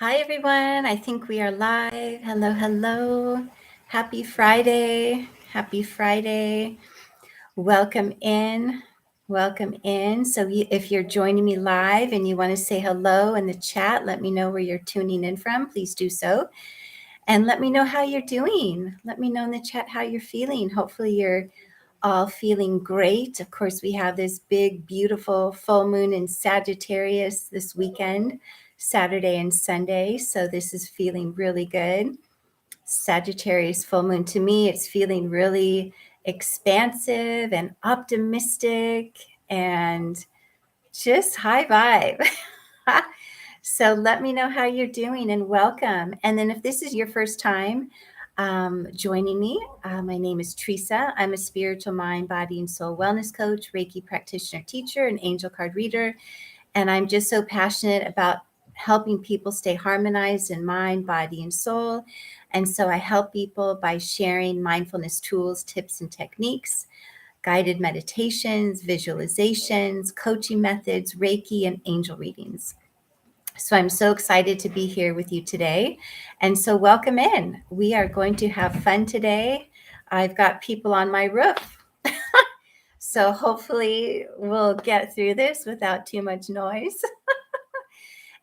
Hi, everyone. I think we are live. Hello, hello. Happy Friday. Happy Friday. Welcome in. Welcome in. So if you're joining me live and you want to say hello in the chat, let me know where you're tuning in from. Please do so. And let me know how you're doing. Let me know in the chat how you're feeling. Hopefully you're all feeling great. Of course, we have this big, beautiful full moon in Sagittarius this weekend, Saturday and Sunday. So this is feeling really good. Sagittarius full moon, to me, it's feeling really expansive and optimistic and just high vibe. So let me know how you're doing and welcome. And then if this is your first time joining me, my name is Treeesa. I'm a spiritual mind, body, and soul wellness coach, Reiki practitioner-teacher, and angel card reader. And I'm just so passionate about helping people stay harmonized in mind, body, and soul. And so I help people by sharing mindfulness tools, tips, and techniques, guided meditations, visualizations, coaching methods, Reiki, and angel readings. So I'm so excited to be here with you today. And so welcome in. We are going to have fun today. I've got people on my roof. So hopefully we'll get through this without too much noise.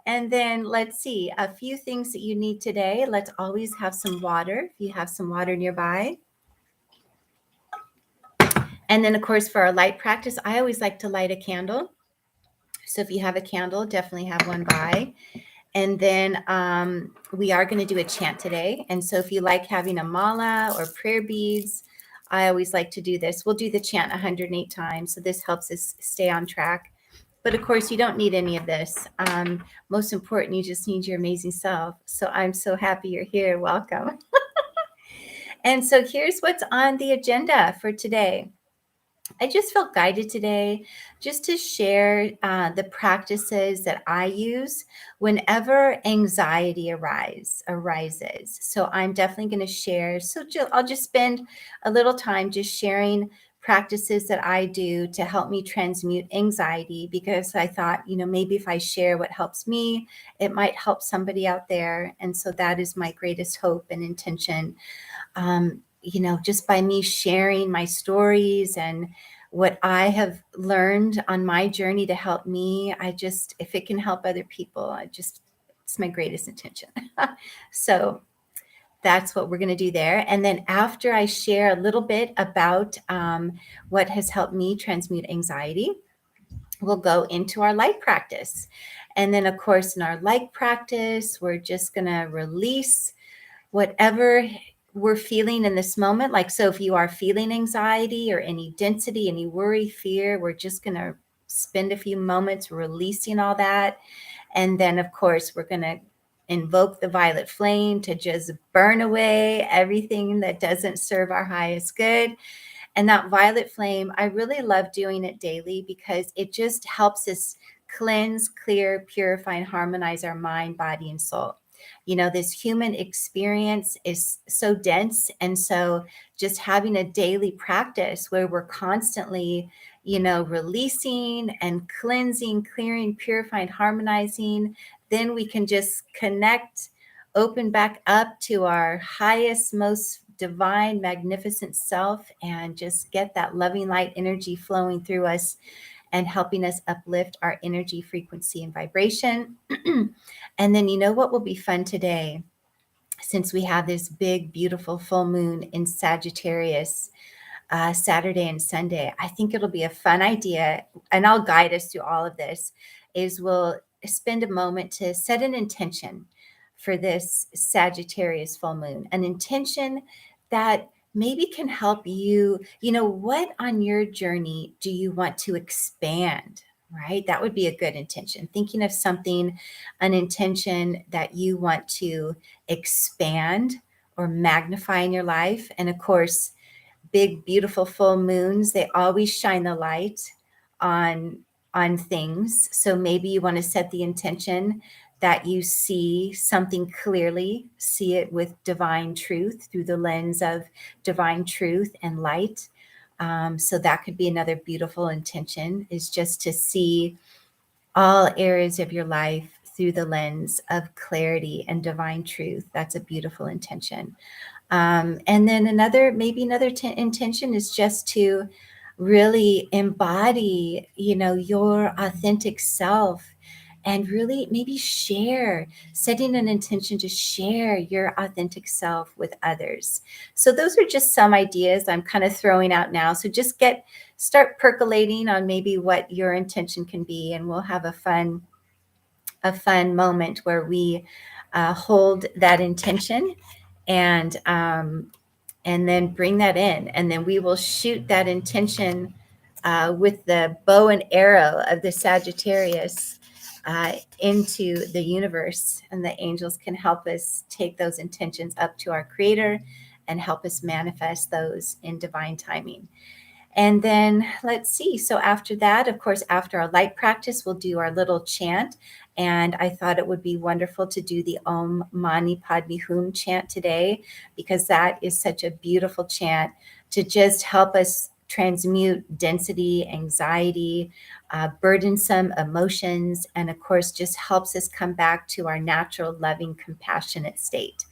And then let's see, a few things that you need today. Let's always have some water, if you have some water nearby. And then, of course, for our light practice, I always like to light a candle. So if you have a candle, definitely have one by. And then we are going to do a chant today. And so if you like having a mala or prayer beads, I always like to do this. We'll do the chant 108 times. So this helps us stay on track. But of course, you don't need any of this. Most important, you just need your amazing self. So I'm so happy you're here. Welcome. And so here's what's on the agenda for today. I just felt guided today just to share the practices that I use whenever anxiety arises. So I'm definitely going to share. So I'll just spend a little time just sharing practices that I do to help me transmute anxiety, because I thought, maybe if I share what helps me, it might help somebody out there. And so that is my greatest hope and intention. Just by me sharing my stories and what I have learned on my journey to help me, if it can help other people, it's my greatest intention. So that's what we're going to do there. And then after I share a little bit about what has helped me transmute anxiety, we'll go into our light practice. And then, of course, in our light practice, we're just going to release whatever we're feeling in this moment. Like, so if you are feeling anxiety or any density, any worry, fear, we're just going to spend a few moments releasing all that. And then, of course, we're going to invoke the violet flame to just burn away everything that doesn't serve our highest good. And that violet flame, I really love doing it daily because it just helps us cleanse, clear, purify, and harmonize our mind, body, and soul. This human experience is so dense. And so just having a daily practice where we're constantly, releasing and cleansing, clearing, purifying, harmonizing, then we can just connect, open back up to our highest, most divine, magnificent self, and just get that loving light energy flowing through us and helping us uplift our energy, frequency, and vibration. And then, what will be fun today, since we have this big, beautiful full moon in Sagittarius, Saturday and Sunday, I think it'll be a fun idea, and I'll guide us through all of this, is we'll spend a moment to set an intention for this Sagittarius full moon, an intention that maybe can help you. What on your journey do you want to expand, right? That would be a good intention. Thinking of something, an intention that you want to expand or magnify in your life. And of course, big, beautiful full moons, they always shine the light on things. So maybe you want to set the intention that you see something clearly, see it with divine truth, through the lens of divine truth and light. So that could be another beautiful intention, is just to see all areas of your life through the lens of clarity and divine truth. That's a beautiful intention. And then another intention is just to really embody, your authentic self, and really maybe setting an intention to share your authentic self with others. So those are just some ideas I'm kind of throwing out now. So just start percolating on maybe what your intention can be, and we'll have a fun moment where we hold that intention, and then bring that in, and then we will shoot that intention with the bow and arrow of the Sagittarius into the universe, and the angels can help us take those intentions up to our Creator and help us manifest those in divine timing. And then let's see. So after that, of course, after our light practice, we'll do our little chant. And I thought it would be wonderful to do the Om Mani Padme Hum chant today, because that is such a beautiful chant to just help us transmute density, anxiety, burdensome emotions, and of course, just helps us come back to our natural, loving, compassionate state.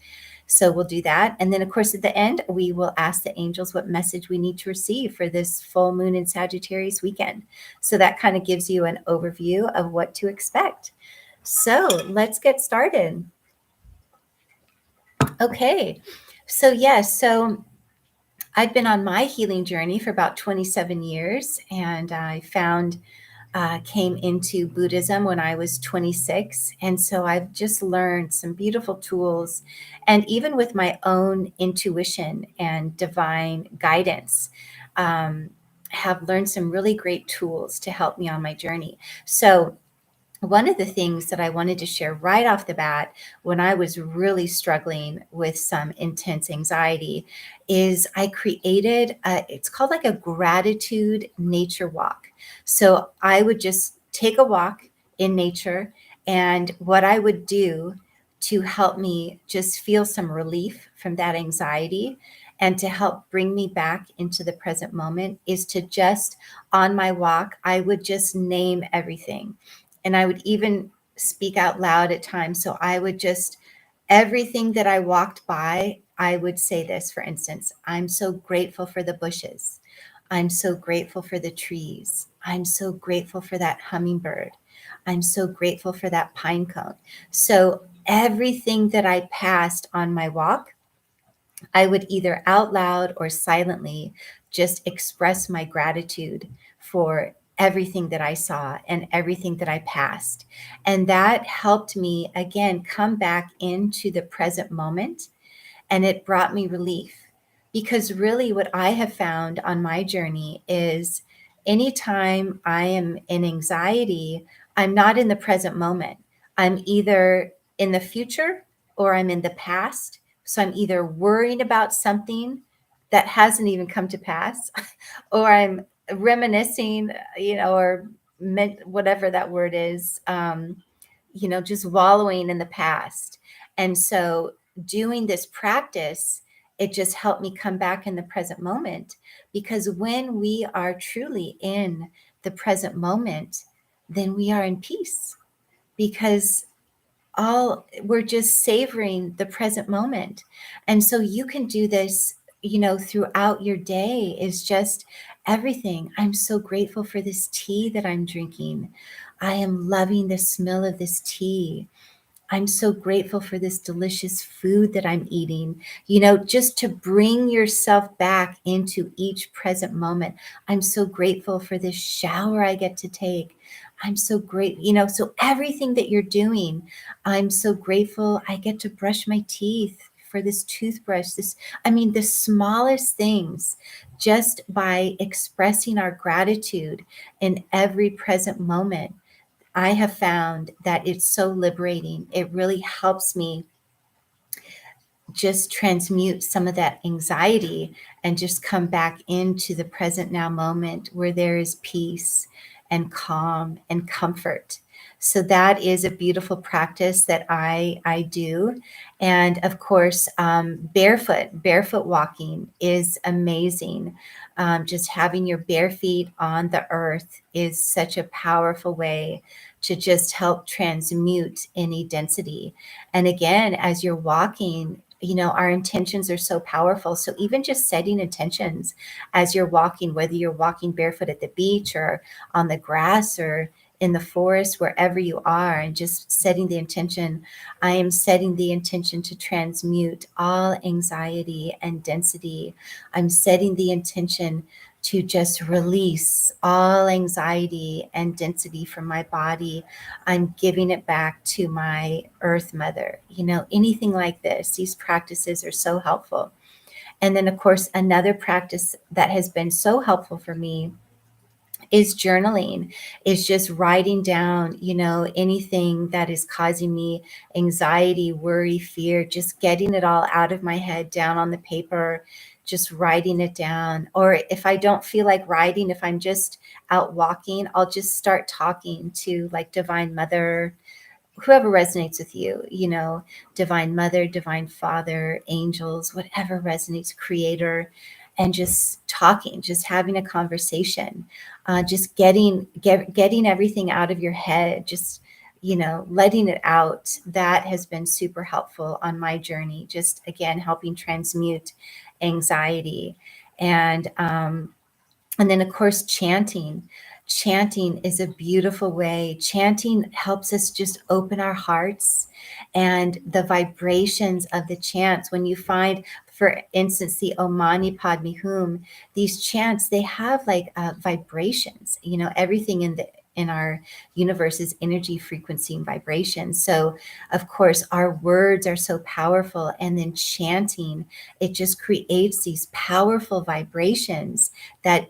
So we'll do that. And then, of course, at the end, we will ask the angels what message we need to receive for this full moon in Sagittarius weekend. So that kind of gives you an overview of what to expect. So let's get started. Okay. So yes, so I've been on my healing journey for about 27 years, and I came into Buddhism when I was 26. And so I've just learned some beautiful tools, and even with my own intuition and divine guidance, have learned some really great tools to help me on my journey. So one of the things that I wanted to share right off the bat when I was really struggling with some intense anxiety is I created it's called like a gratitude nature walk. So I would just take a walk in nature, and what I would do to help me just feel some relief from that anxiety and to help bring me back into the present moment is to just, on my walk, I would just name everything. And I would even speak out loud at times. So I would just, everything that I walked by, I would say this, for instance, I'm so grateful for the bushes. I'm so grateful for the trees. I'm so grateful for that hummingbird. I'm so grateful for that pine cone. So everything that I passed on my walk, I would either out loud or silently just express my gratitude for everything that I saw and everything that I passed. And that helped me, again, come back into the present moment, and it brought me relief. Because really, what I have found on my journey is anytime I am in anxiety, I'm not in the present moment. I'm either in the future or I'm in the past. So I'm either worrying about something that hasn't even come to pass, or I'm reminiscing, or whatever that word is, just wallowing in the past. And so doing this practice, it just helped me come back in the present moment, because when we are truly in the present moment, then we are in peace, because we're just savoring the present moment. And so you can do this, throughout your day, is just everything. I'm so grateful for this tea that I'm drinking. I am loving the smell of this tea. I'm so grateful for this delicious food that I'm eating, just to bring yourself back into each present moment. I'm so grateful for this shower I get to take. I'm so great, so everything that you're doing, I'm so grateful I get to brush my teeth, for this toothbrush, the smallest things, just by expressing our gratitude in every present moment. I have found that it's so liberating. It really helps me just transmute some of that anxiety and just come back into the present now moment where there is peace and calm and comfort. So that is a beautiful practice that I do. And of course, barefoot walking is amazing. Just having your bare feet on the earth is such a powerful way to just help transmute any density. And again, as you're walking, our intentions are so powerful. So even just setting intentions as you're walking, whether you're walking barefoot at the beach or on the grass or in the forest, wherever you are, and just setting the intention. I am setting the intention to transmute all anxiety and density. I'm setting the intention to just release all anxiety and density from my body. I'm giving it back to my earth mother. Anything like this, these practices are so helpful. And then, of course, another practice that has been so helpful for me is journaling, is just writing down, anything that is causing me anxiety, worry, fear, just getting it all out of my head down on the paper, just writing it down. Or if I don't feel like writing, if I'm just out walking, I'll just start talking to like Divine Mother, whoever resonates with you, Divine Mother, Divine Father, angels, whatever resonates, Creator, and just talking, just having a conversation, just getting everything out of your head, just letting it out. That has been super helpful on my journey, just again helping transmute anxiety. And then, of course, chanting. Chanting is a beautiful way. Chanting helps us just open our hearts, and the vibrations of the chants. When you find, for instance, the Om Mani Padme Hum, these chants, they have like vibrations. Everything in our universe is energy, frequency, and vibration. So, of course, our words are so powerful, and then chanting, it just creates these powerful vibrations that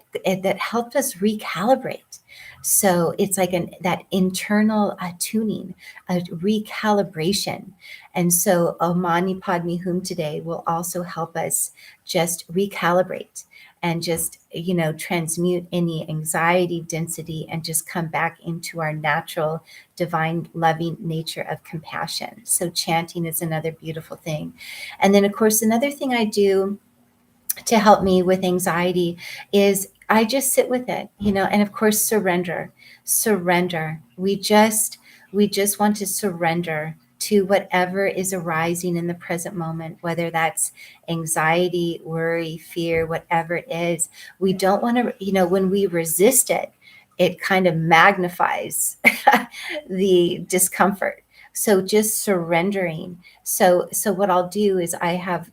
help us recalibrate. So it's like that internal tuning, a recalibration. And so Om Mani Padme Hum today will also help us just recalibrate and just, transmute any anxiety, density, and just come back into our natural, divine, loving nature of compassion. So chanting is another beautiful thing. And then, of course, another thing I do to help me with anxiety is I just sit with it, and of course surrender. We just want to surrender to whatever is arising in the present moment, whether that's anxiety, worry, fear, whatever it is. We don't want to, when we resist it, it kind of magnifies the discomfort. So just surrendering. So what I'll do is I have,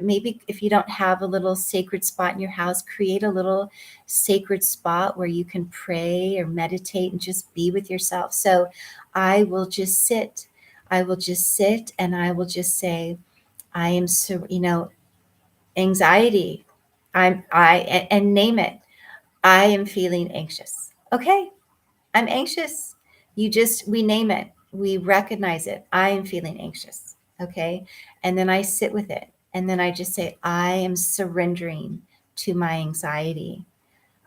maybe if you don't have a little sacred spot in your house, create a little sacred spot where you can pray or meditate and just be with yourself. So I will just sit. I will just sit and I will just say, I am, anxiety. And name it. I am feeling anxious. Okay, I'm anxious. We name it. We recognize it. I am feeling anxious. Okay. And then I sit with it. And then I just say, I am surrendering to my anxiety.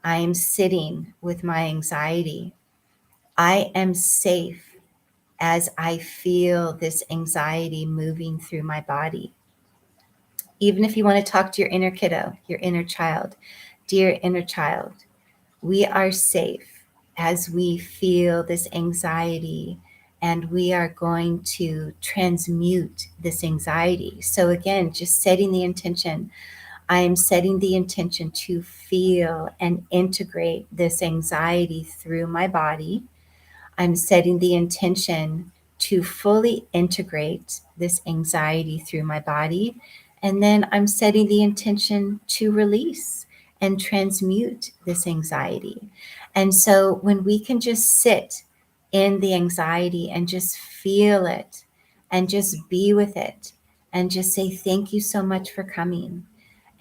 I am sitting with my anxiety. I am safe as I feel this anxiety moving through my body. Even if you want to talk to your inner kiddo, your inner child, dear inner child, we are safe as we feel this anxiety, and we are going to transmute this anxiety. So again, just setting the intention. I am setting the intention to feel and integrate this anxiety through my body. I'm setting the intention to fully integrate this anxiety through my body. And then I'm setting the intention to release and transmute this anxiety. And so when we can just sit in the anxiety and just feel it and just be with it and just say, thank you so much for coming.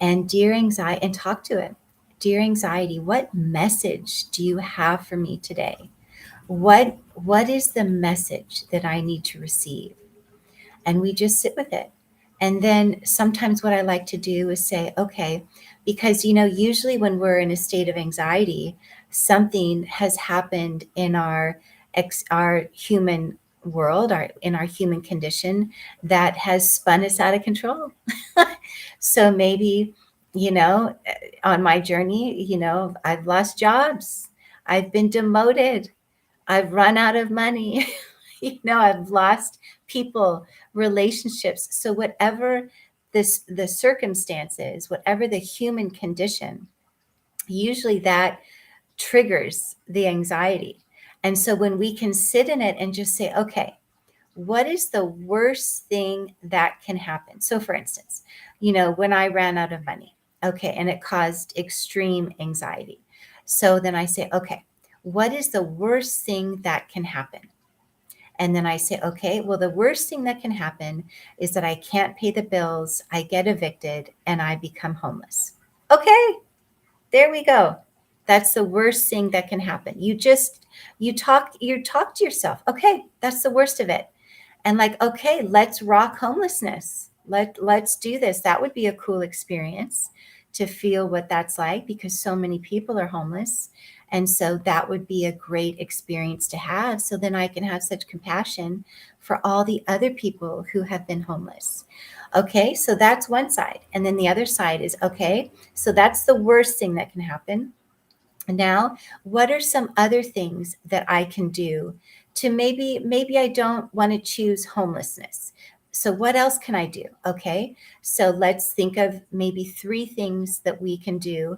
And dear anxiety, and talk to it. Dear anxiety, what message do you have for me today? What is the message that I need to receive? And we just sit with it. And then sometimes what I like to do is say, okay, because usually when we're in a state of anxiety, something has happened in our our human world, in our human condition, that has spun us out of control. So maybe, on my journey, I've lost jobs, I've been demoted, I've run out of money, I've lost people, relationships. So whatever the circumstances, whatever the human condition, usually that triggers the anxiety. And so when we can sit in it and just say, okay, what is the worst thing that can happen? So for instance, when I ran out of money, okay, and it caused extreme anxiety. So then I say, okay, what is the worst thing that can happen? And then I say, okay, well, the worst thing that can happen is that I can't pay the bills, I get evicted, and I become homeless. Okay, there we go. That's the worst thing that can happen. You talk to yourself. Okay, that's the worst of it. And like, okay, let's rock homelessness. Let's do this. That would be a cool experience to feel what that's like, because so many people are homeless. And so that would be a great experience to have. So then I can have such compassion for all the other people who have been homeless. Okay, so that's one side. And then the other side is, okay, so that's the worst thing that can happen. Now, what are some other things that I can do to maybe I don't want to choose homelessness. So what else can I do? Okay, so let's think of maybe 3 things that we can do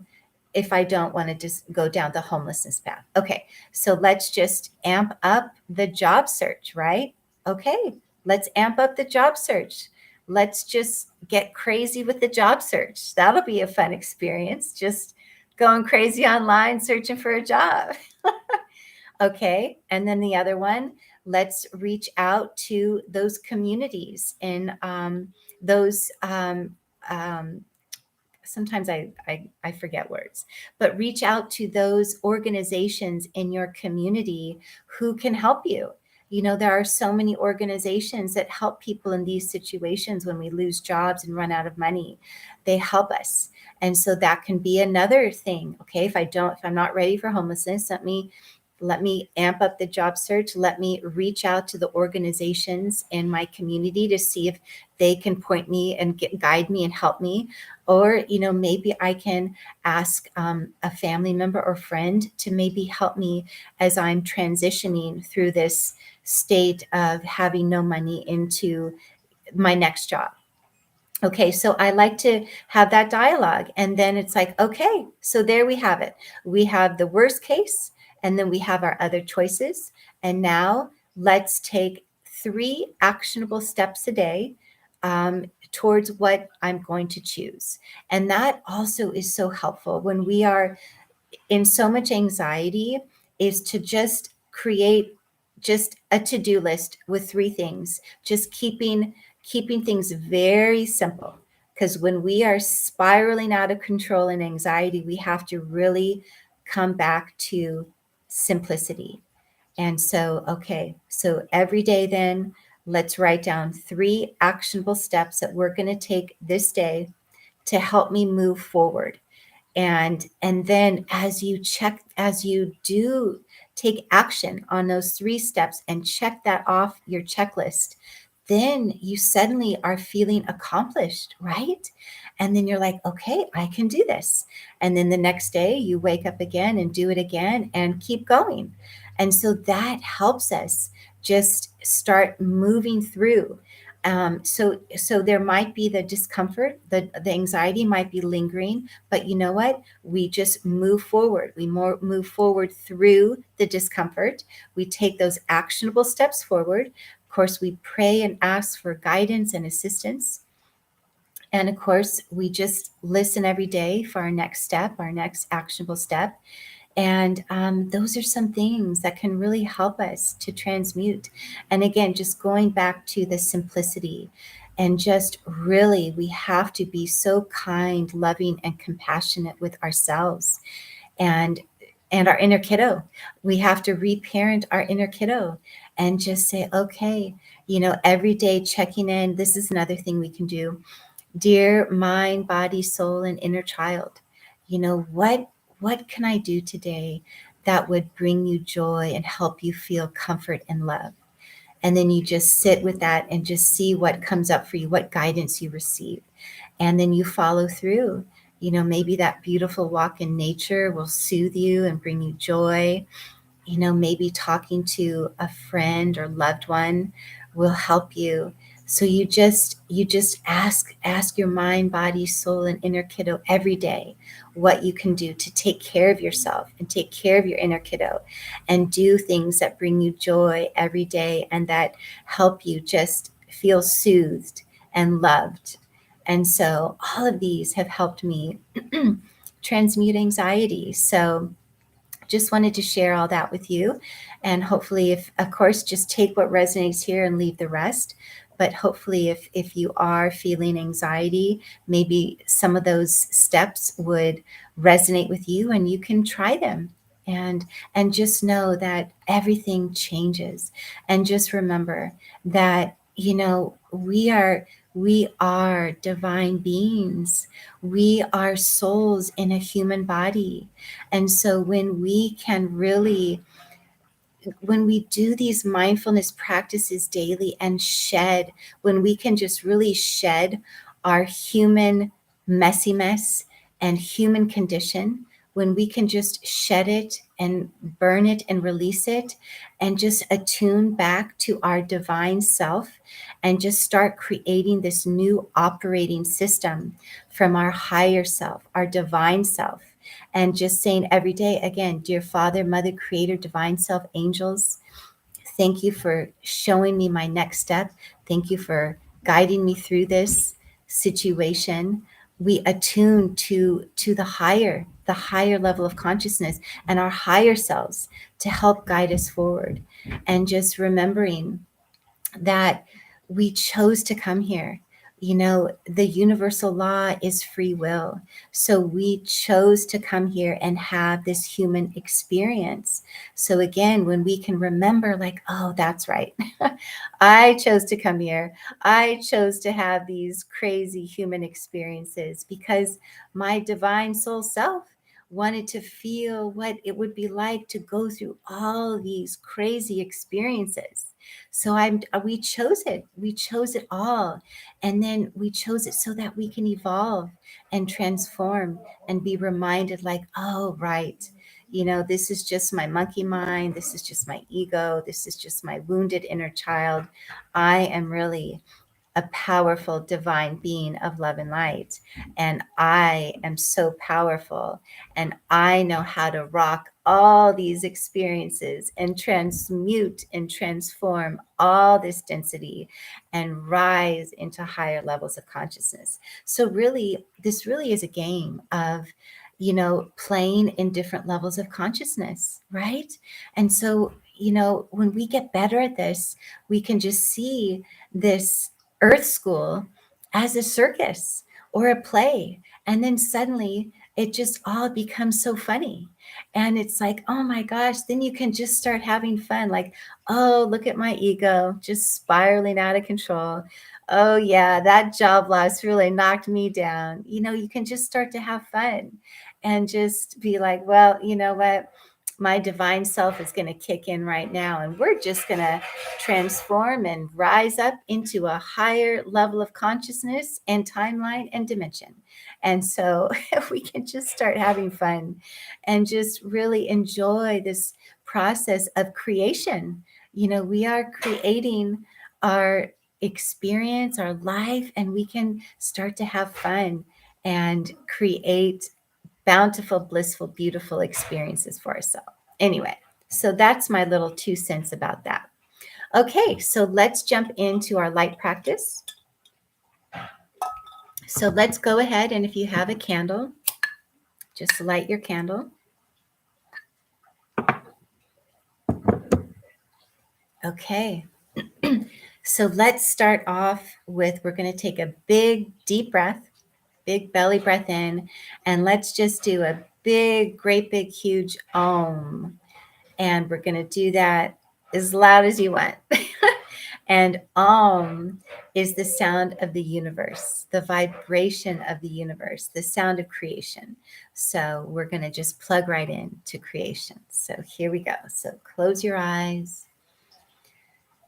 if I don't want to just go down the homelessness path. Okay, so let's just amp up the job search, right? Okay, let's amp up the job search. Let's just get crazy with the job search. That'll be a fun experience. Just going crazy online searching for a job. Okay. And then the other one, let's reach out to those communities and those, sometimes I forget words, but reach out to those organizations in your community who can help you. There are so many organizations that help people in these situations when we lose jobs and run out of money. They help us. And so that can be another thing. Okay, if I'm not ready for homelessness, let me amp up the job search. Let me reach out to the organizations in my community to see if they can point me and guide me and help me. Or, maybe I can ask a family member or friend to maybe help me as I'm transitioning through this state of having no money into my next job. Okay, so I like to have that dialogue. And then it's like, okay, so there we have it. We have the worst case, and then we have our other choices. And now let's take 3 actionable steps a day towards what I'm going to choose. And that also is so helpful when we are in so much anxiety, is to just create just a to-do list with 3 things, just keeping things very simple. Because when we are spiraling out of control and anxiety, we have to really come back to simplicity. And so, okay, so every day then, let's write down 3 actionable steps that we're going to take this day to help me move forward. And then as you do take action on those 3 steps and check that off your checklist, then you suddenly are feeling accomplished, right? And then you're like, okay, I can do this. And then the next day you wake up again and do it again and keep going. And so that helps us just start moving through. So there might be the discomfort, the anxiety might be lingering, but you know what? We just move forward. We move forward through the discomfort. We take those actionable steps forward. Of course, we pray and ask for guidance and assistance. And of course, we just listen every day for our next step, our next actionable step. And those are some things that can really help us to transmute. And again, just going back to the simplicity, and just really, we have to be so kind, loving, and compassionate with ourselves and our inner kiddo. We have to reparent our inner kiddo and just say, okay, every day checking in. This is another thing we can do. Dear mind, body, soul, and inner child, what can I do today that would bring you joy and help you feel comfort and love. And then you just sit with that and just see what comes up for you, what guidance you receive. And then you follow through. Maybe that beautiful walk in nature will soothe you and bring you joy. Maybe talking to a friend or loved one will help you. So you just ask your mind, body, soul, and inner kiddo every day what you can do to take care of yourself and take care of your inner kiddo, and do things that bring you joy every day and that help you just feel soothed and loved. And so all of these have helped me transmute anxiety. So just wanted to share all that with you. And hopefully, if, of course, just take what resonates here and leave the rest. But hopefully, if you are feeling anxiety, maybe some of those steps would resonate with you and you can try them. And just know that everything changes. And just remember that, we are divine beings. We are souls in a human body. And so when we do these mindfulness practices daily and when we can just really shed our human messy mess and human condition, when we can just shed it and burn it and release it and just attune back to our divine self and just start creating this new operating system from our higher self, our divine self, and just saying every day again, dear Father, Mother, Creator, Divine Self, angels, thank you for showing me my next step. Thank you for guiding me through this situation. We attune to the higher level of consciousness and our higher selves to help guide us forward. And just remembering that we chose to come here. The universal law is free will. So we chose to come here and have this human experience. So again, when we can remember, like, oh, that's right. I chose to come here. I chose to have these crazy human experiences because my divine soul self wanted to feel what it would be like to go through all these crazy experiences. So we chose it. We chose it all. And then we chose it so that we can evolve and transform and be reminded, like, oh, right. This is just my monkey mind. This is just my ego. This is just my wounded inner child. I am really a powerful divine being of love and light. And I am so powerful. And I know how to rock all these experiences and transmute and transform all this density and rise into higher levels of consciousness. So really, this really is a game of playing in different levels of consciousness, right? And so, when we get better at this, we can just see this Earth School as a circus or a play. And then suddenly it just all becomes so funny. And it's like, oh my gosh, then you can just start having fun. Like, oh, look at my ego just spiraling out of control. Oh, yeah, that job loss really knocked me down. You can just start to have fun and just be like, well, you know what? My divine self is going to kick in right now. And we're just going to transform and rise up into a higher level of consciousness and timeline and dimension. And so we can just start having fun and just really enjoy this process of creation. We are creating our experience, our life, and we can start to have fun and create bountiful, blissful, beautiful experiences for ourselves. Anyway, so that's my little 2 cents about that. Okay, so let's jump into our light practice. So let's go ahead, and if you have a candle, just light your candle. Okay, so let's start off with, we're going to take a big, deep breath, big belly breath in, and let's just do a big, great, big, huge Om. And we're going to do that as loud as you want. And is the sound of the universe, the vibration of the universe, the sound of creation. So we're going to just plug right in to creation. So here we go. So close your eyes.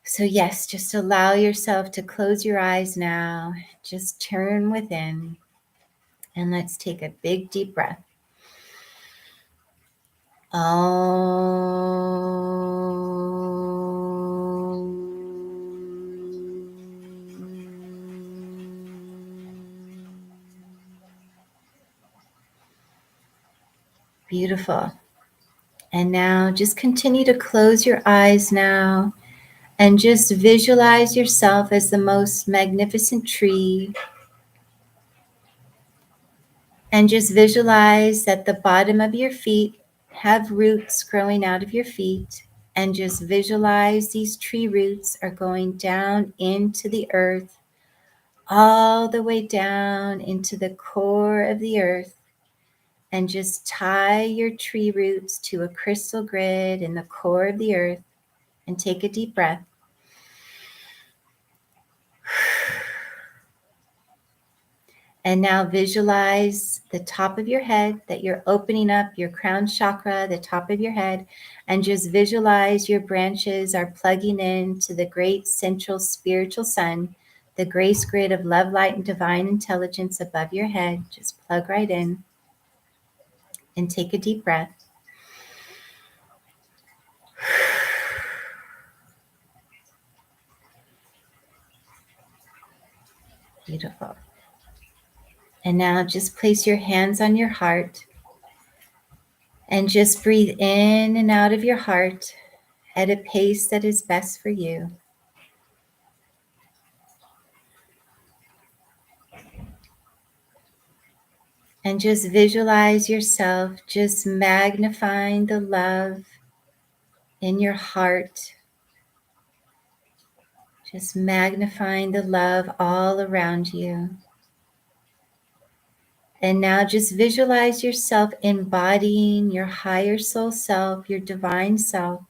So yes, just allow yourself to close your eyes now. Just turn within and let's take a big deep breath. Beautiful. And now just continue to close your eyes now and just visualize yourself as the most magnificent tree. And just visualize that the bottom of your feet have roots growing out of your feet. And just visualize these tree roots are going down into the earth, all the way down into the core of the earth. And just tie your tree roots to a crystal grid in the core of the earth. And take a deep breath. And now visualize the top of your head, that you're opening up your crown chakra, the top of your head, and just visualize your branches are plugging in to the great central spiritual sun, the grace grid of love, light, and divine intelligence above your head. Just plug right in and take a deep breath. Beautiful. And now just place your hands on your heart and just breathe in and out of your heart at a pace that is best for you. And just visualize yourself just magnifying the love in your heart. Just magnifying the love all around you. And now just visualize yourself embodying your higher soul self, your divine self.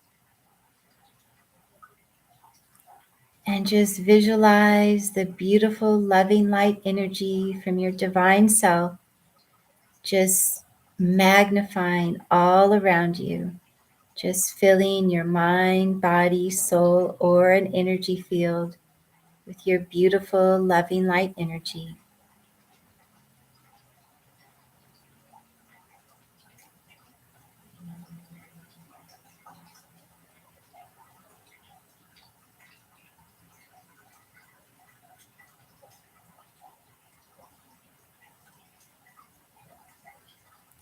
And just visualize the beautiful, loving light energy from your divine self, just magnifying all around you. Just filling your mind, body, soul, or an energy field with your beautiful, loving light energy.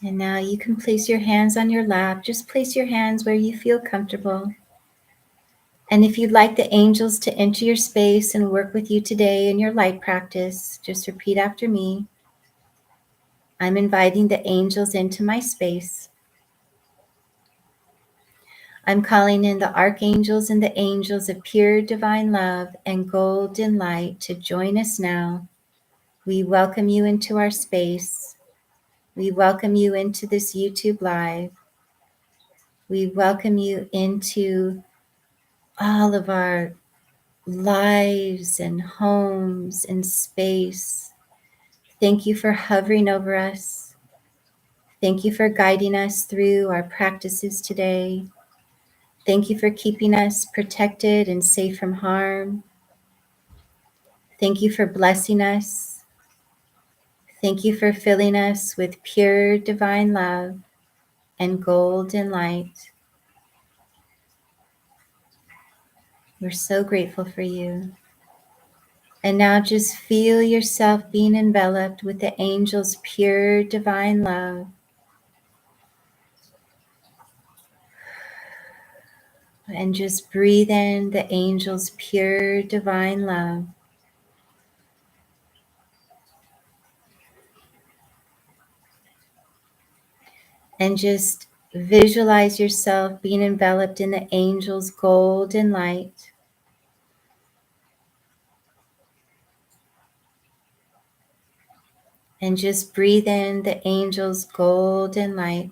And now you can place your hands on your lap. Just place your hands where you feel comfortable. And if you'd like the angels to enter your space and work with you today in your light practice, just repeat after me. I'm inviting the angels into my space. I'm calling in the archangels and the angels of pure divine love and golden light to join us now. We welcome you into our space. We welcome you into this YouTube Live. We welcome you into all of our lives and homes and space. Thank you for hovering over us. Thank you for guiding us through our practices today. Thank you for keeping us protected and safe from harm. Thank you for blessing us. Thank you for filling us with pure divine love and golden light. We're so grateful for you. And now just feel yourself being enveloped with the angels' pure divine love. And just breathe in the angels' pure divine love. And just visualize yourself being enveloped in the angels' golden light. And just breathe in the angels' golden light.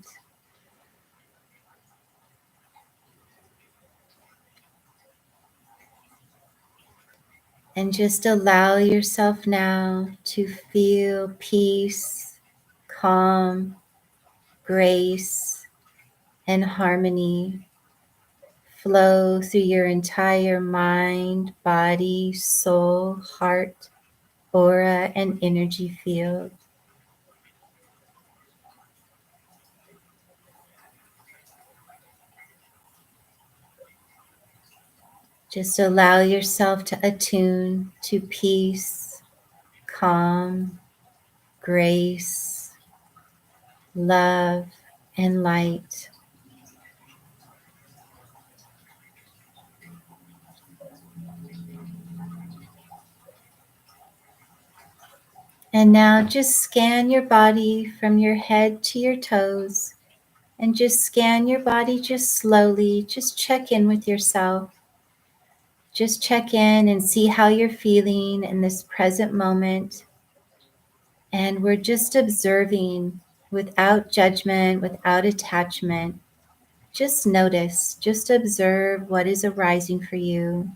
And just allow yourself now to feel peace, calm, grace, and harmony flow through your entire mind, body, soul, heart, aura, and energy field. Just allow yourself to attune to peace, calm, grace, love, and light. And now just scan your body from your head to your toes, and just scan your body just slowly. Just check in with yourself. Just check in and see how you're feeling in this present moment. And we're just observing without judgment, without attachment. Just notice, just observe what is arising for you.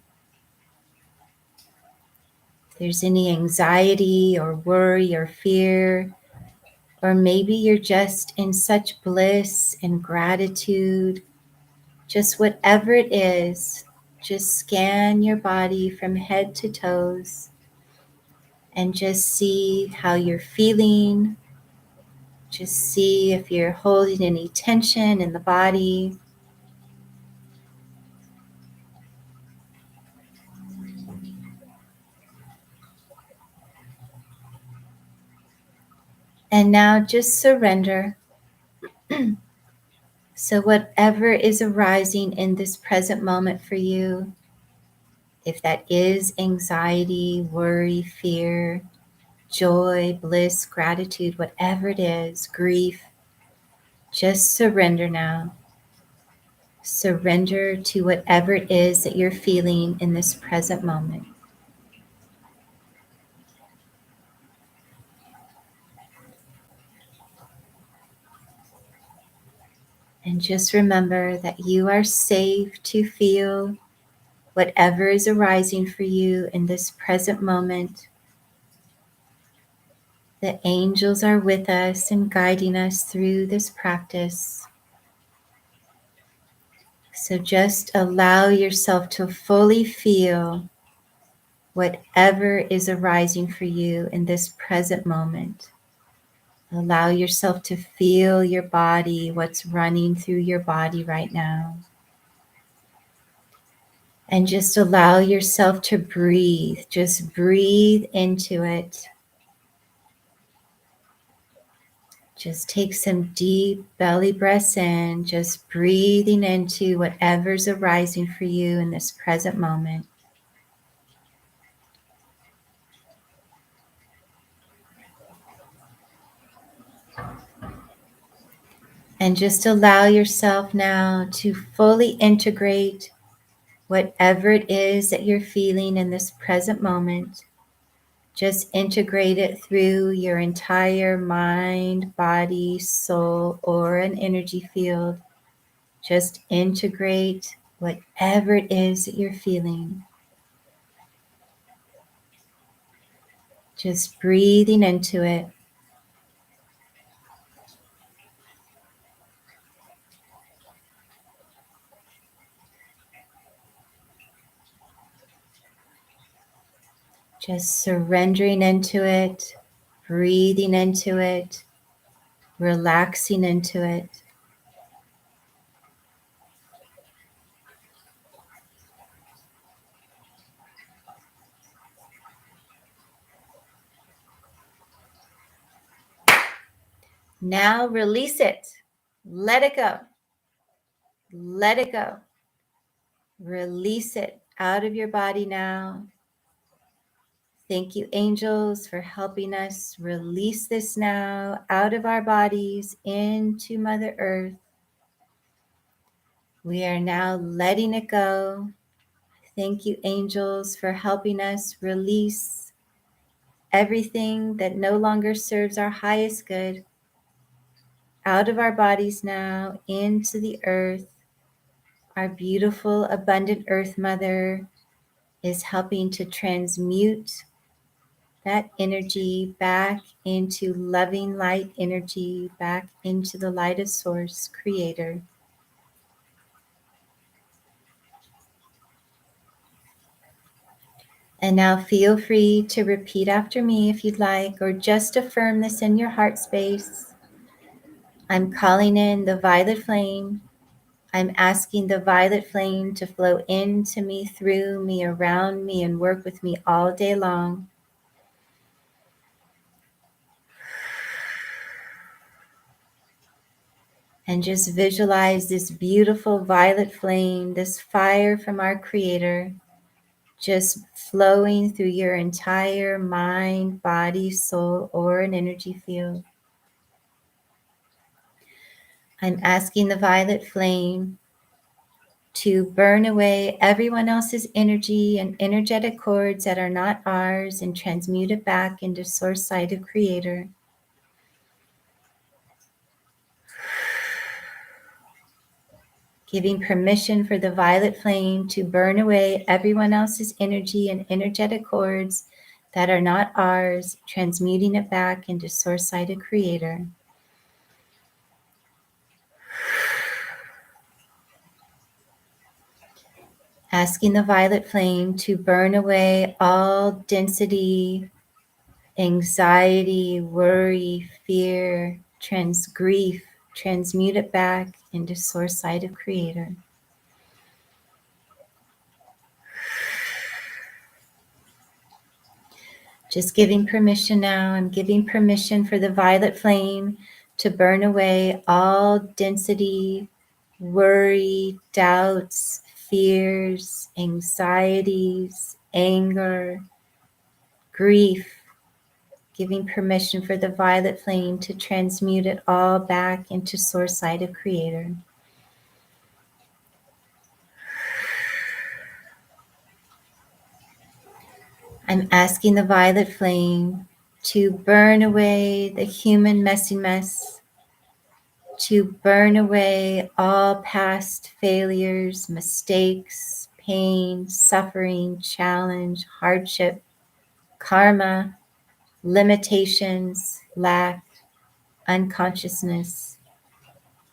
If there's any anxiety or worry or fear, or maybe you're just in such bliss and gratitude, just whatever it is, just scan your body from head to toes and just see how you're feeling. Just see if you're holding any tension in the body. And now just surrender. So whatever is arising in this present moment for you, if that is anxiety, worry, fear, joy, bliss, gratitude, whatever it is, grief, just surrender now. Surrender to whatever it is that you're feeling in this present moment. And just remember that you are safe to feel whatever is arising for you in this present moment. The angels are with us and guiding us through this practice. So just allow yourself to fully feel whatever is arising for you in this present moment. Allow yourself to feel your body, what's running through your body right now. And just allow yourself to breathe. Just breathe into it. Just take some deep belly breaths in, just breathing into whatever's arising for you in this present moment. And just allow yourself now to fully integrate whatever it is that you're feeling in this present moment. Just integrate it through your entire mind, body, soul, aura, and energy field. Just integrate whatever it is that you're feeling. Just breathing into it. Just surrendering into it, breathing into it, relaxing into it. Now release it. Let it go. Let it go. Release it out of your body now. Thank you, angels, for helping us release this now out of our bodies into Mother Earth. We are now letting it go. Thank you, angels, for helping us release everything that no longer serves our highest good out of our bodies now into the earth, our beautiful, abundant Earth Mother, is helping to transmute that energy back into loving light energy, back into the light of Source, Creator. And now feel free to repeat after me if you'd like, or just affirm this in your heart space. I'm calling in the violet flame. I'm asking the violet flame to flow into me, through me, around me, and work with me all day long. And just visualize this beautiful violet flame, this fire from our Creator, just flowing through your entire mind, body, soul, or an energy field. I'm asking the violet flame to burn away everyone else's energy and energetic cords that are not ours and transmute it back into Source Side of Creator. Giving permission for the violet flame to burn away everyone else's energy and energetic cords that are not ours, transmuting it back into Source Side of Creator. Asking the violet flame to burn away all density, anxiety, worry, fear, grief, transmute it back into Source Side of Creator. Just giving permission now. I'm giving permission for the violet flame to burn away all density, worry, doubts, fears, anxieties, anger, grief. Giving permission for the violet flame to transmute it all back into Source Side of Creator. I'm asking the violet flame to burn away the human messy mess, to burn away all past failures, mistakes, pain, suffering, challenge, hardship, karma, limitations, lack, unconsciousness,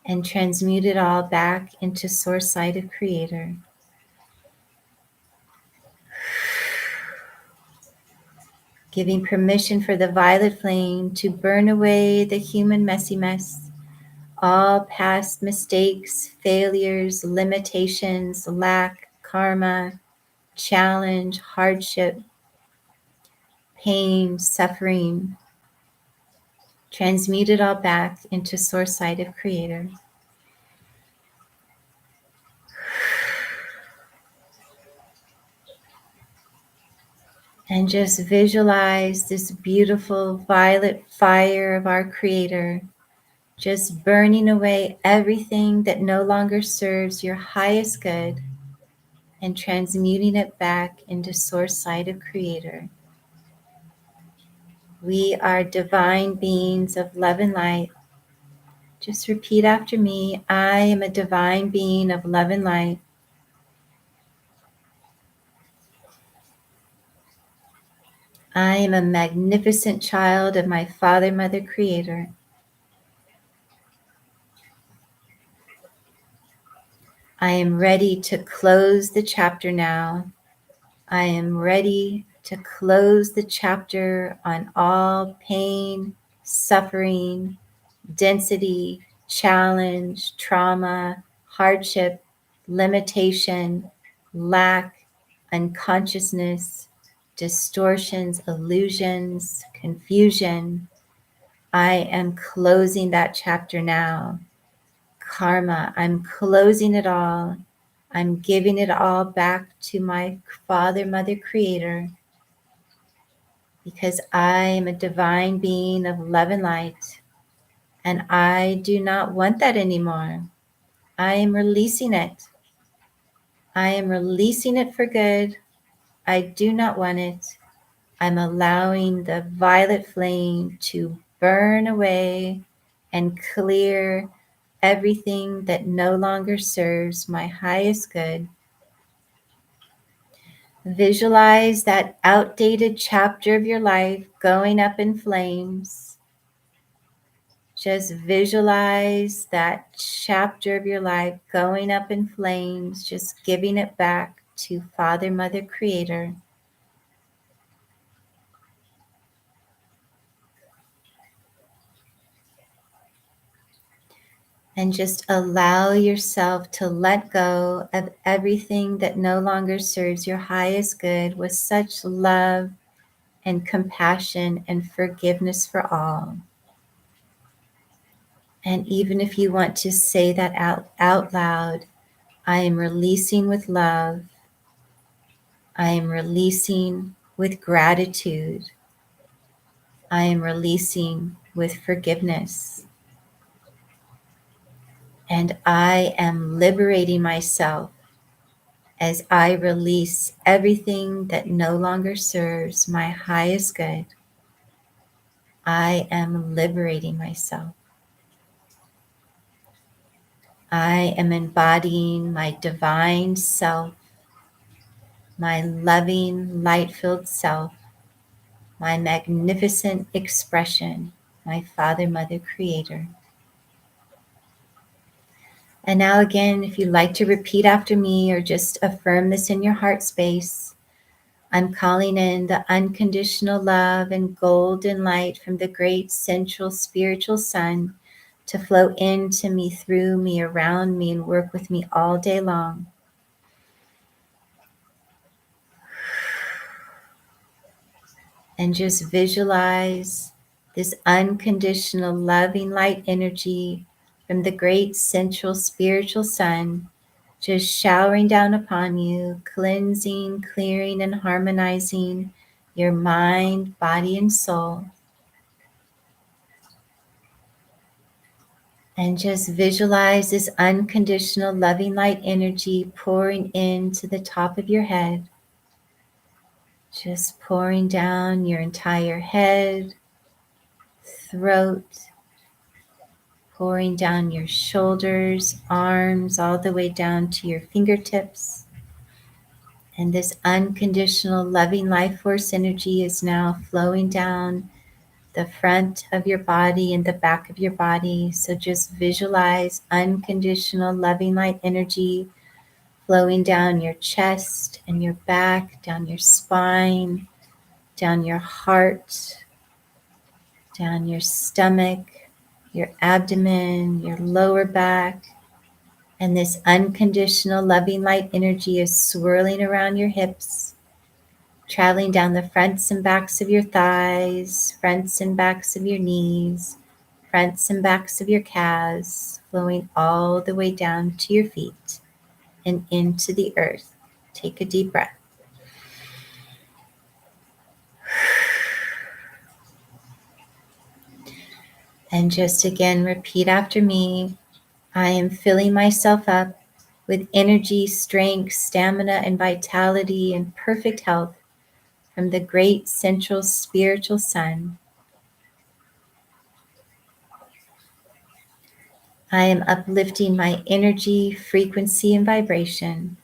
and transmute it all back into Source Side of Creator. Giving permission for the violet flame to burn away the human messy mess, all past mistakes, failures, limitations, lack, karma, challenge, hardship, pain, suffering. Transmute it all back into Source Side of Creator. And just visualize this beautiful violet fire of our Creator, just burning away everything that no longer serves your highest good and transmuting it back into Source Side of Creator. We are divine beings of love and light. Just repeat after me. I am a divine being of love and light. I am a magnificent child of my Father, Mother, Creator. I am ready to close the chapter now. I am ready to close the chapter on all pain, suffering, density, challenge, trauma, hardship, limitation, lack, unconsciousness, distortions, illusions, confusion. I am closing that chapter now. Karma, I'm closing it all. I'm giving it all back to my Father, Mother, Creator, because I am a divine being of love and light, and I do not want that anymore. I am releasing it. I am releasing it for good. I do not want it. I'm allowing the violet flame to burn away and clear everything that no longer serves my highest good. Visualize that outdated chapter of your life going up in flames. Just visualize that chapter of your life going up in flames, just giving it back to Father, Mother, Creator. And just allow yourself to let go of everything that no longer serves your highest good with such love and compassion and forgiveness for all. And even if you want to say that out loud, I am releasing with love. I am releasing with gratitude. I am releasing with forgiveness. And I am liberating myself as I release everything that no longer serves my highest good. I am liberating myself. I am embodying my divine self, my loving, light-filled self, my magnificent expression, my Father, Mother, Creator. And now again, if you'd like to repeat after me or just affirm this in your heart space, I'm calling in the unconditional love and golden light from the great central spiritual sun to flow into me, through me, around me, and work with me all day long. And just visualize this unconditional loving light energy from the great central spiritual sun just showering down upon you, cleansing, clearing, and harmonizing your mind, body, and soul. And just visualize this unconditional loving light energy pouring into the top of your head, just pouring down your entire head, throat, pouring down your shoulders, arms, all the way down to your fingertips. And this unconditional loving life force energy is now flowing down the front of your body and the back of your body. So just visualize unconditional loving light energy flowing down your chest and your back, down your spine, down your heart, down your stomach, your abdomen, your lower back. And this unconditional loving light energy is swirling around your hips, traveling down the fronts and backs of your thighs, fronts and backs of your knees, fronts and backs of your calves, flowing all the way down to your feet and into the earth. Take a deep breath. And just again, repeat after me. I am filling myself up with energy, strength, stamina, and vitality and perfect health from the great central spiritual sun. I am uplifting my energy, frequency, and vibration.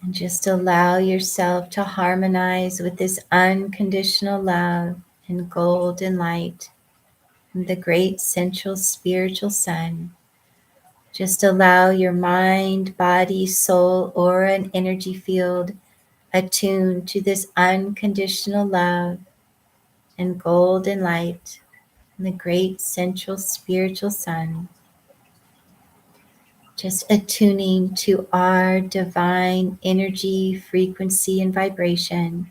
And just allow yourself to harmonize with this unconditional love and golden light from the great central spiritual sun. Just allow your mind, body, soul, aura, and energy field attuned to this unconditional love and golden light from the great central spiritual sun. Just attuning to our divine energy, frequency, and vibration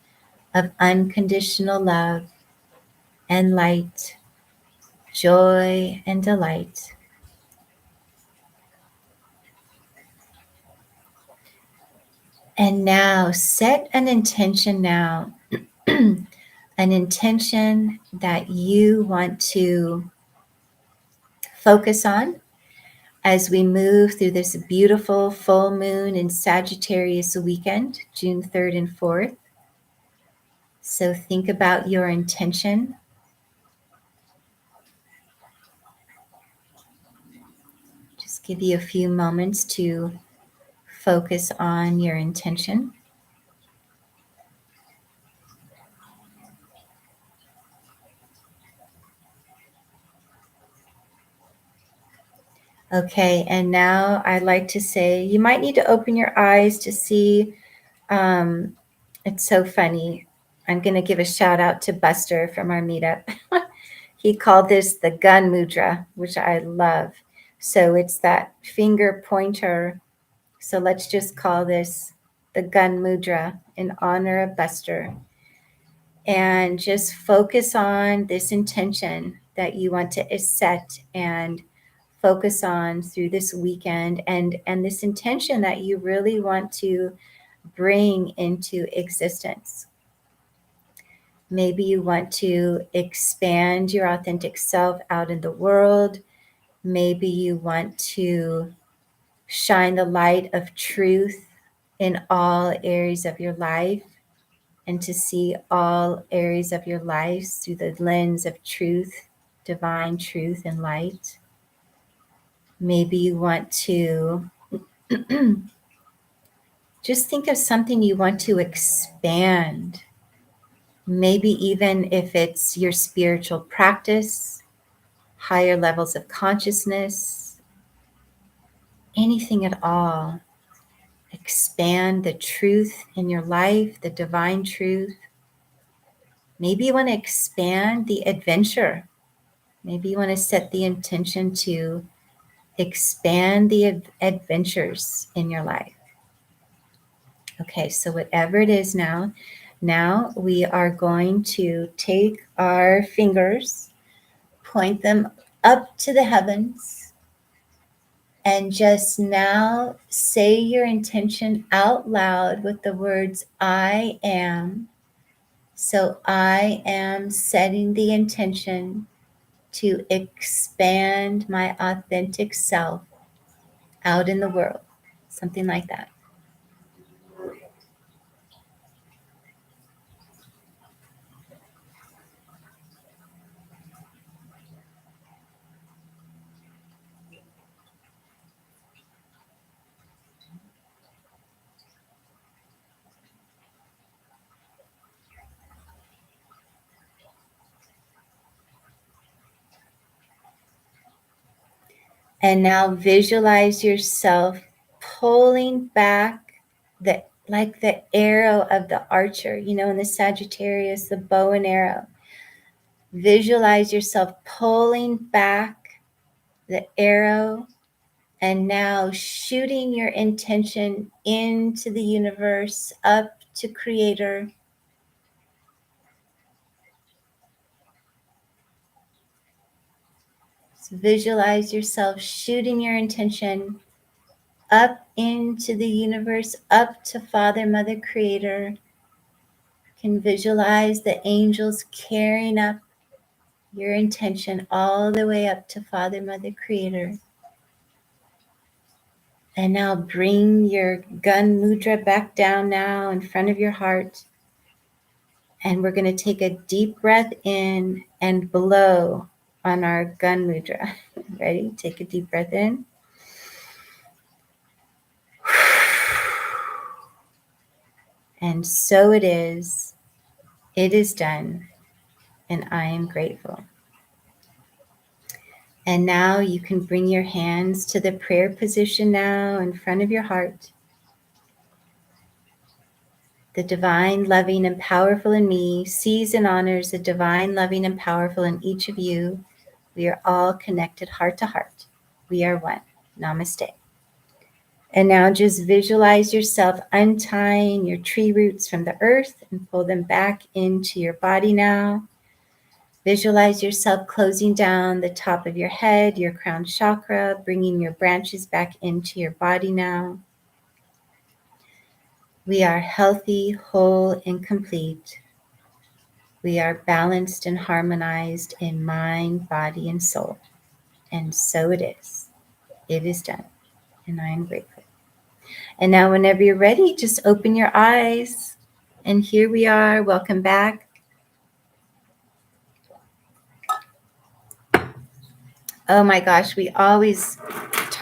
of unconditional love and light, joy, and delight. And now set an intention now, an intention that you want to focus on as we move through this beautiful full moon in Sagittarius weekend, June 3rd and 4th. So think about your intention. Just give you a few moments to focus on your intention. Okay, and now I'd like to say you might need to open your eyes to see. It's so funny. I'm going to give a shout out to Buster from our meetup. He called this the gun mudra, which I love. So it's that finger pointer. So let's just call this the gun mudra in honor of Buster. And just focus on this intention that you want to set and focus on through this weekend, and this intention that you really want to bring into existence. Maybe you want to expand your authentic self out in the world. Maybe you want to shine the light of truth in all areas of your life, and to see all areas of your life through the lens of truth, divine truth and light. Maybe you want to just think of something you want to expand. Maybe even if it's your spiritual practice, higher levels of consciousness, anything at all. Expand the truth in your life, the divine truth. Maybe you want to expand the adventure. Maybe you want to set the intention to expand the adventures in your life. Okay, so whatever it is now we are going to take our fingers, point them up to the heavens, and just now say your intention out loud with the words, I am. So I am setting the intention to expand my authentic self out in the world. Something like that. And now visualize yourself pulling back like the arrow of the archer, in the Sagittarius, the bow and arrow. Visualize yourself pulling back the arrow and now shooting your intention into the universe, up to Creator. So visualize yourself shooting your intention up into the universe, up to Father, Mother, Creator. You can visualize the angels carrying up your intention all the way up to Father, Mother, Creator. And now bring your gun mudra back down now in front of your heart. And we're going to take a deep breath in and blow on our gun mudra. Ready? Take a deep breath in. And so it is. It is done. And I am grateful. And now you can bring your hands to the prayer position now in front of your heart. The divine, loving, and powerful in me sees and honors the divine, loving, and powerful in each of you. We are all connected heart to heart. We are one. Namaste. And now just visualize yourself untying your tree roots from the earth and pull them back into your body now. Visualize yourself closing down the top of your head, your crown chakra, bringing your branches back into your body now. We are healthy, whole, and complete. We are balanced and harmonized in mind, body, and soul. And so it is. It is done. And I am grateful. And now whenever you're ready, just open your eyes. And here we are. Welcome back. Oh my gosh, we always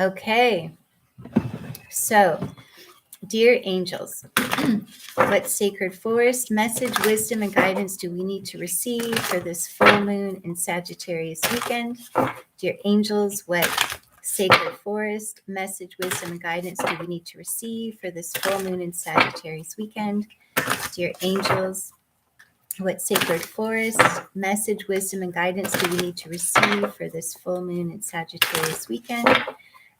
Okay. So, dear angels, what sacred forest, message, wisdom, and guidance do we need to receive for this full moon in Sagittarius weekend? Dear angels, what sacred forest, message, wisdom, and guidance do we need to receive for this full moon in Sagittarius weekend? Dear angels, what sacred forest, message, wisdom, and guidance do we need to receive for this full moon in Sagittarius weekend?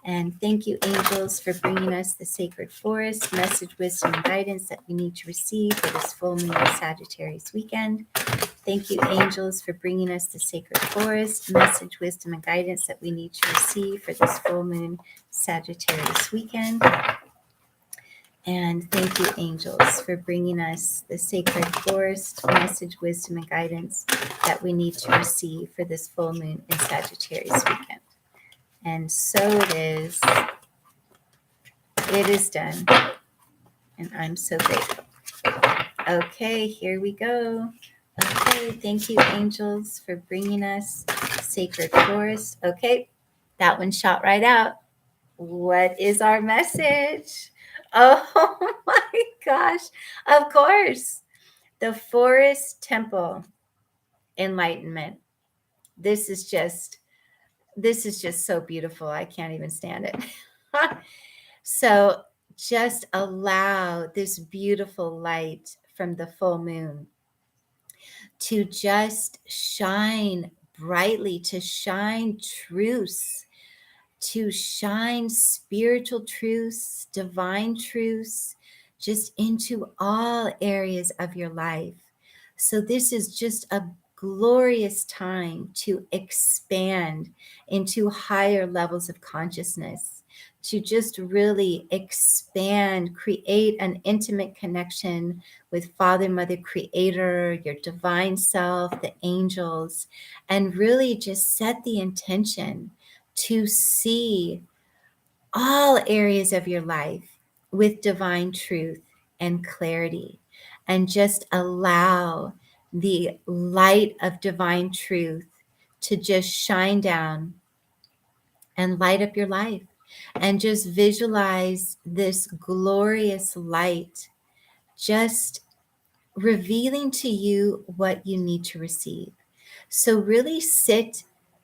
And thank you, angels, for bringing us the sacred forest, message, wisdom, and guidance that we need to receive for this full moon in Sagittarius weekend. Thank you, angels, for bringing us the sacred forest, message, wisdom, and guidance that we need to receive for this full moon Sagittarius weekend. And thank you, angels, for bringing us the sacred forest, message, wisdom, and guidance that we need to receive for this full moon in Sagittarius weekend. And so it is. It is done. And I'm so grateful. Okay, here we go. Okay, thank you, angels, for bringing us sacred forest. Okay, that one shot right out. What is our message? Oh my gosh. Of course. The forest temple enlightenment. This is just so beautiful. I can't even stand it. So just allow this beautiful light from the full moon to just shine brightly, to shine truths, to shine spiritual truths, divine truths, just into all areas of your life. So this is just a glorious time to expand into higher levels of consciousness, to just really expand, create an intimate connection with Father, Mother, Creator, your divine self, the angels, and really just set the intention to see all areas of your life with divine truth and clarity, and just allow the light of divine truth to just shine down and light up your life, and just visualize this glorious light just revealing to you what you need to receive. So really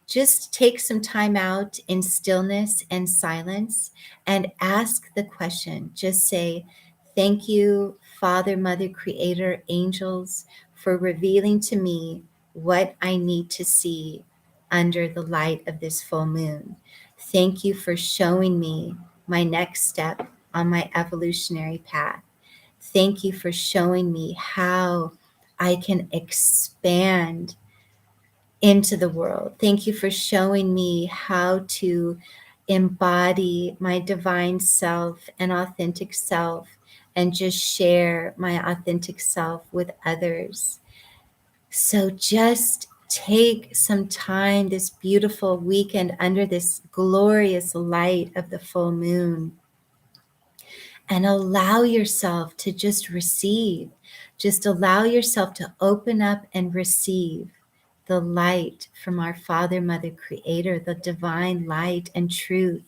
just take some time out in stillness and silence and ask the question. Just say, thank you, Father, Mother, Creator, angels, for revealing to me what I need to see under the light of this full moon. Thank you for showing me my next step on my evolutionary path. Thank you for showing me how I can expand into the world. Thank you for showing me how to embody my divine self and authentic self and just share my authentic self with others. So just take some time this beautiful weekend under this glorious light of the full moon and allow yourself to just receive. Just allow yourself to open up and receive the light from our Father, Mother, Creator, the divine light and truth.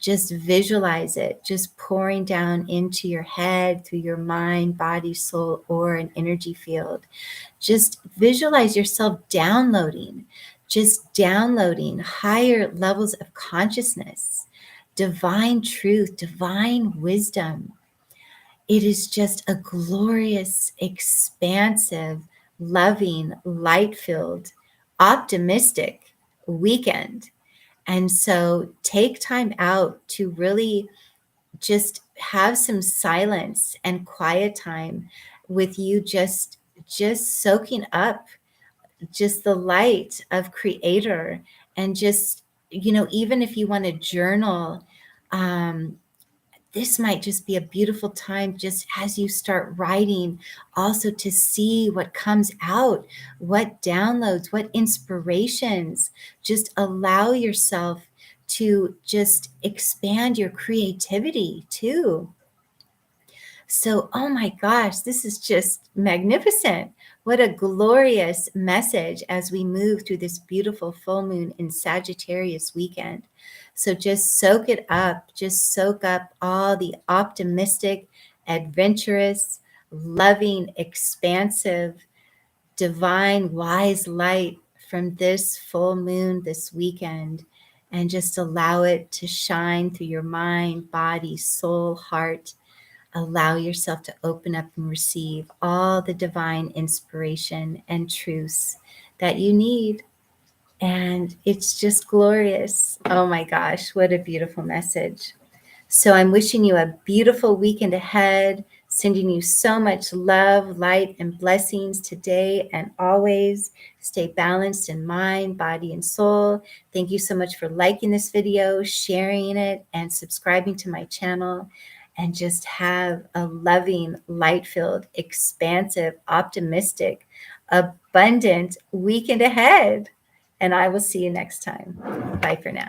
Just visualize it, just pouring down into your head, through your mind, body, soul, aura, and energy field. Just visualize yourself just downloading higher levels of consciousness, divine truth, divine wisdom. It is just a glorious, expansive, loving, light-filled, optimistic weekend. And so take time out to really just have some silence and quiet time with you, just soaking up just the light of Creator, and just, even if you want to journal, this might just be a beautiful time, just as you start writing, also to see what comes out, what downloads, what inspirations. Just allow yourself to just expand your creativity too. So, oh my gosh, this is just magnificent. What a glorious message as we move through this beautiful full moon in Sagittarius weekend. So just soak it up. Just soak up all the optimistic, adventurous, loving, expansive, divine, wise light from this full moon this weekend, and just allow it to shine through your mind, body, soul, heart. Allow yourself to open up and receive all the divine inspiration and truths that you need. And it's just glorious. Oh my gosh, what a beautiful message. So I'm wishing you a beautiful weekend ahead, sending you so much love, light, and blessings today and always. Stay balanced in mind, body, and soul. Thank you so much for liking this video, sharing it, and subscribing to my channel. And just have a loving, light-filled, expansive, optimistic, abundant weekend ahead. And I will see you next time. Bye for now.